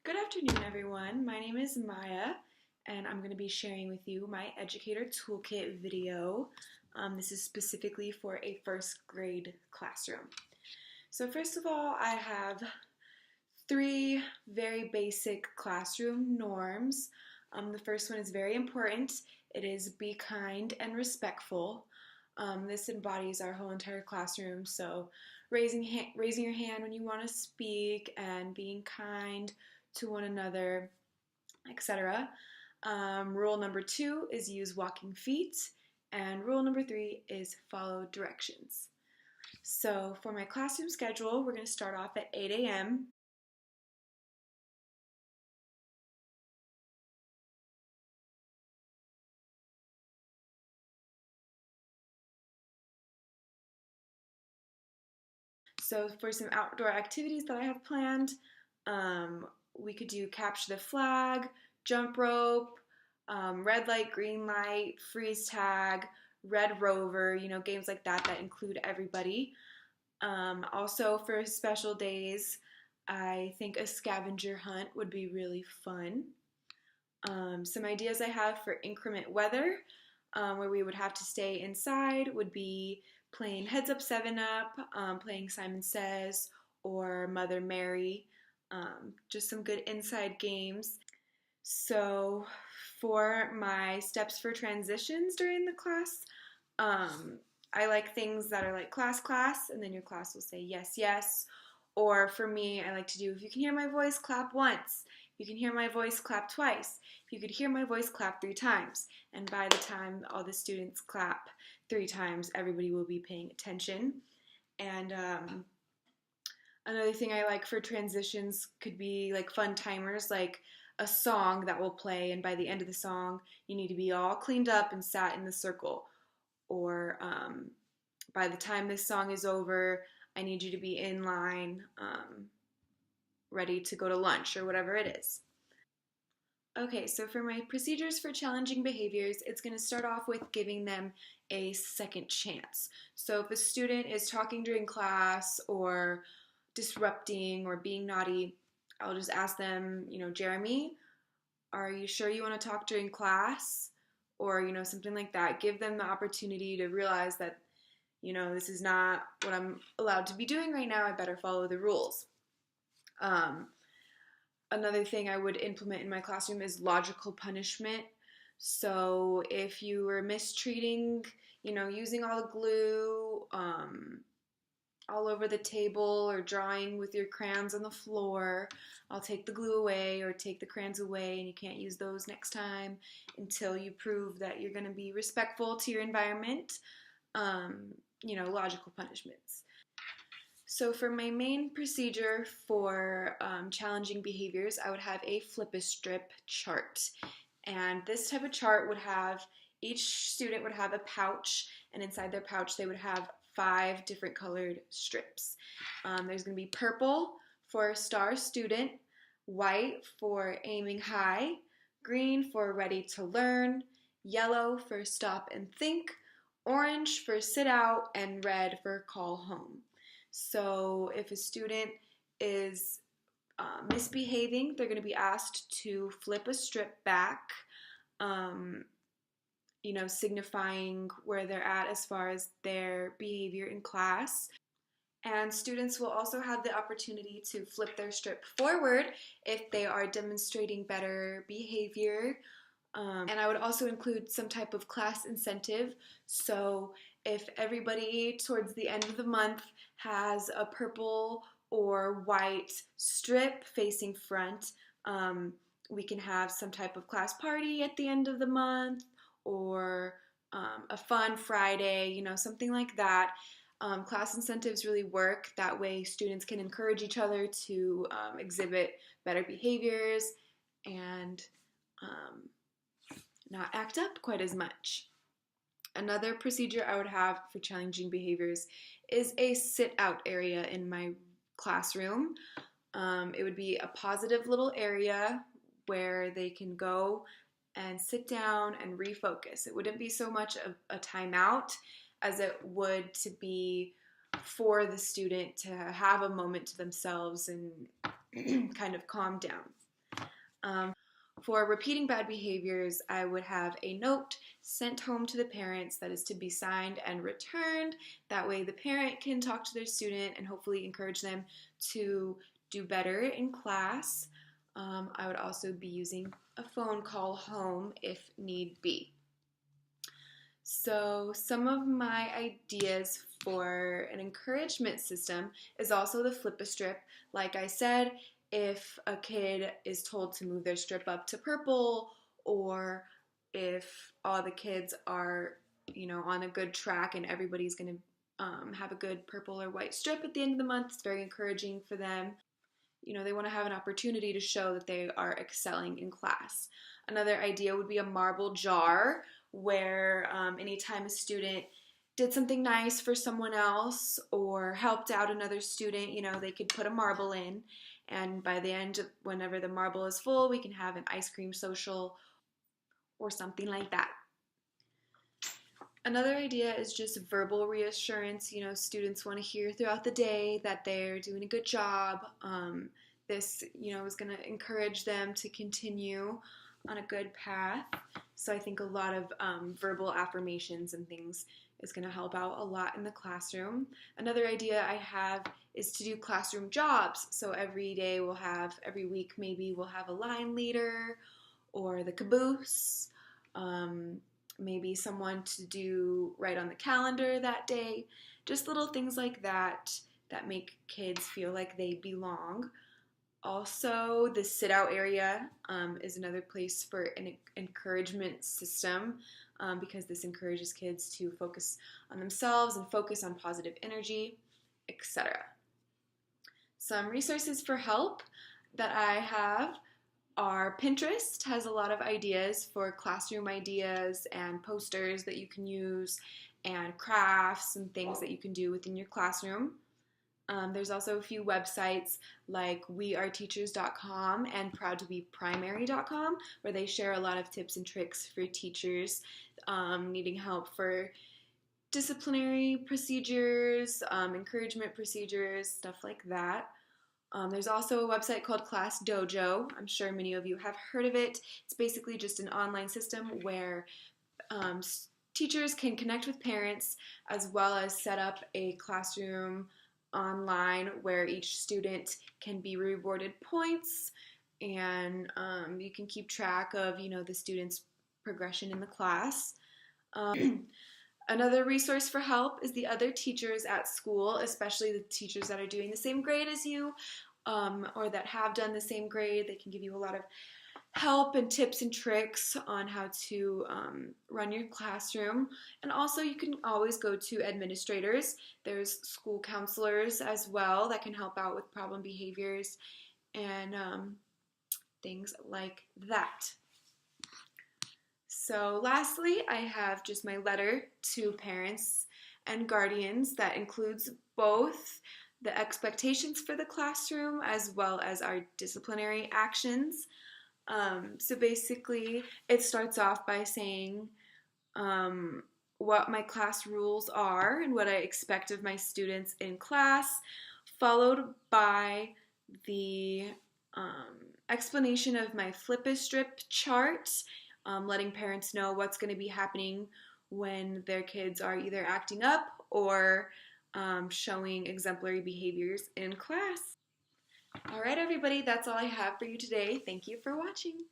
Good afternoon, everyone. My name is Maya, and I'm going to be sharing with you my Educator toolkit video. This is specifically for a first grade classroom. So first of all, I have three very basic classroom norms. The first one is very important. It is be kind and respectful. This embodies our whole entire classroom, so raising your hand when you want to speak and being kind to one another, etc. Rule number 2 is use walking feet, and rule number 3 is follow directions. So for my classroom schedule, we're going to start off at 8 a.m. So for some outdoor activities that I have planned, we could do capture the flag, jump rope, red light, green light, freeze tag, red rover, games like that that include everybody. Also for special days, I think a scavenger hunt would be really fun. Some ideas I have for increment weather, where we would have to stay inside, would be playing Heads Up 7 Up, playing Simon Says, or Mother Mary, just some good inside games. So for my steps for transitions during the class, I like things that are like class, and then your class will say yes, yes. Or for me, I like to do, if you can hear my voice, clap once. If you can hear my voice, clap twice. If you could hear my voice, clap 3 times. And by the time all the students clap 3 times, everybody will be paying attention. And another thing I like for transitions could be like fun timers, like a song that will play, and by the end of the song, you need to be all cleaned up and sat in the circle. Or by the time this song is over, I need you to be in line, ready to go to lunch or whatever it is. Okay, so for my procedures for challenging behaviors, it's going to start off with giving them a second chance. So if a student is talking during class or disrupting or being naughty, I'll just ask them, Jeremy, are you sure you want to talk during class? Or, something like that. Give them the opportunity to realize that, this is not what I'm allowed to be doing right now. I better follow the rules. Another thing I would implement in my classroom is logical punishment. So if you were mistreating, using all the glue all over the table or drawing with your crayons on the floor, I'll take the glue away or take the crayons away, and you can't use those next time until you prove that you're going to be respectful to your environment. Logical punishments. So for my main procedure for challenging behaviors, I would have a flip-a-strip chart. And this type of chart would have, each student would have a pouch, and inside their pouch they would have 5 different colored strips. There's going to be purple for star student, white for aiming high, green for ready to learn, yellow for stop and think, orange for sit out, and red for call home. So if a student is misbehaving, they're going to be asked to flip a strip back, signifying where they're at as far as their behavior in class. And students will also have the opportunity to flip their strip forward if they are demonstrating better behavior. And I would also include some type of class incentive. So if everybody towards the end of the month has a purple or white strip facing front, we can have some type of class party at the end of the month, or a fun Friday, something like that. Class incentives really work. That way students can encourage each other to exhibit better behaviors and not act up quite as much. Another procedure I would have for challenging behaviors is a sit-out area in my classroom. It would be a positive little area where they can go and sit down and refocus. It wouldn't be so much of a timeout as it would to be for the student to have a moment to themselves and kind of calm down. For repeating bad behaviors, I would have a note sent home to the parents that is to be signed and returned. That way the parent can talk to their student and hopefully encourage them to do better in class. I would also be using a phone call home if need be. So some of my ideas for an encouragement system is also the flip a strip. Like I said, if a kid is told to move their strip up to purple, or if all the kids are, on a good track and everybody's going to have a good purple or white strip at the end of the month, it's very encouraging for them. They want to have an opportunity to show that they are excelling in class. Another idea would be a marble jar where anytime a student did something nice for someone else or helped out another student, they could put a marble in. And by the end, whenever the marble is full, we can have an ice cream social or something like that. Another idea is just verbal reassurance. Students want to hear throughout the day that they're doing a good job. This, is going to encourage them to continue on a good path. So I think a lot of verbal affirmations and things is going to help out a lot in the classroom. Another idea I have is to do classroom jobs. So every week maybe we'll have a line leader or the caboose. Maybe someone to write on the calendar that day. Just little things like that make kids feel like they belong. Also, the sit-out area is another place for an encouragement system because this encourages kids to focus on themselves and focus on positive energy, etc. Some resources for help that I have are Pinterest has a lot of ideas for classroom ideas and posters that you can use and crafts and things that you can do within your classroom. There's also a few websites like weareteachers.com and proudtobeprimary.com where they share a lot of tips and tricks for teachers needing help for disciplinary procedures, encouragement procedures, stuff like that. There's also a website called Class Dojo. I'm sure many of you have heard of it. It's basically just an online system where teachers can connect with parents as well as set up a classroom online where each student can be rewarded points, and you can keep track of the student's progression in the class. Another resource for help is the other teachers at school, especially the teachers that are doing the same grade as you or that have done the same grade. They can give you a lot of help and tips and tricks on how to run your classroom. And also you can always go to administrators. There's school counselors as well that can help out with problem behaviors and things like that. So lastly, I have just my letter to parents and guardians that includes both the expectations for the classroom as well as our disciplinary actions. So basically, it starts off by saying what my class rules are and what I expect of my students in class, followed by the explanation of my flip-a-strip chart, letting parents know what's going to be happening when their kids are either acting up or showing exemplary behaviors in class. All right, everybody, that's all I have for you today. Thank you for watching.